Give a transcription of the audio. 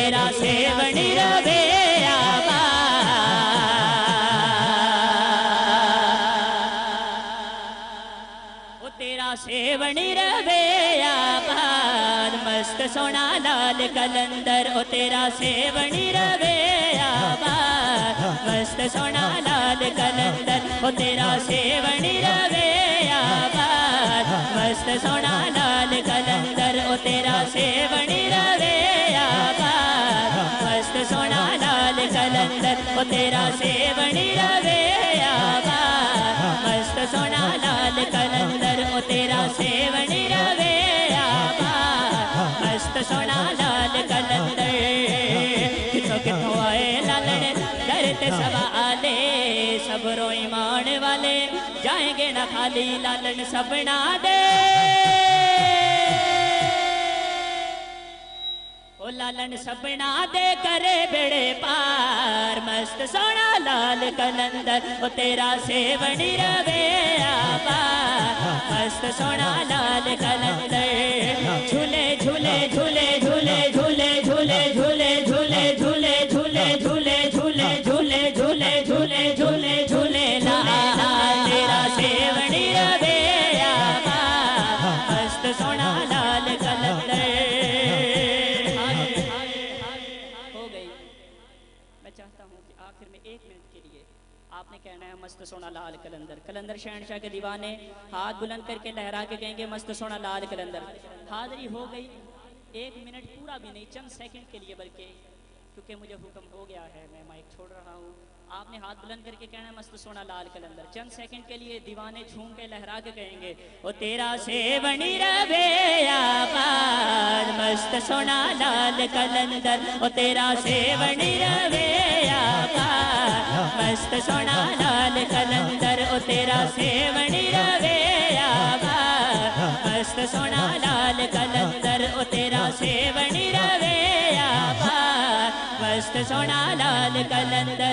तेरा सेवनी रवे सेवनी रवे आबाद मस्त सोना लाल कलंदर ओ तेरा सेवनी रवे आबाद मस्त सोना लाल कलंदर ओ तेरा सेवनी रवे आबाद मस्त सोना लाल कलंदर ओ तेरा सेवनी रवे आबाद मस्त सोना लाल कलंदर ओ तेरा सेवनी रवे आबाद मस्त सोना लाल कलंदर ओ तेरा सेवनी रवे आबाद मस्त सोना लाल कलंदर कितों कितों आए लालन डरते सवाले सबरो ईमान वाले जाएंगे ना खाली लालन सबना दे ओ लालन सबना दे करे बेड़े पार मस्त सोना लाल कलंदर ओ तेरा सेवनी रवे आबाद मस्त सोना लाल कलंदर झूले झूले झूले झूले झूले झूले झूले झूले झूले झूले झूले झूले झूले झूले झूले झूले झूले लाल तेरा सेवनी रवे आबाद मस्त सोना लाल कलंदर आखिर में 1 मिनट के लिए आपने कहना है मस्त सोना लाल कलंदर। कलंदर शहनशाह के दीवाने हाथ बुलंद करके लहरा के कहेंगे मस्त सोना लाल कलंदर। हाजिरी हो गई 1 मिनट पूरा भी नहीं, चंद सेकंड के लिए, बल्कि क्योंकि मुझे हुक्म हो गया है मैं माइक छोड़ रहा हूँ। आपने हाथ बुलंद करके कहना है मस्त सोना लाल कलंदर। चंद सेकंड के लिए दीवाने झूम के लहरा के कहेंगे ओ तेरा सेवनी रवे आबाद मस्त सोना लाल कलंदर ओ तेरा सेवनी रवे आबाद मस्त सोना लाल कलंदर ओ तेरा सेवनी रवे आबाद मस्त सोना लाल कलंदर ओ तेरा सेवनी रवे आबाद मस्त सोना लाल कलंदर।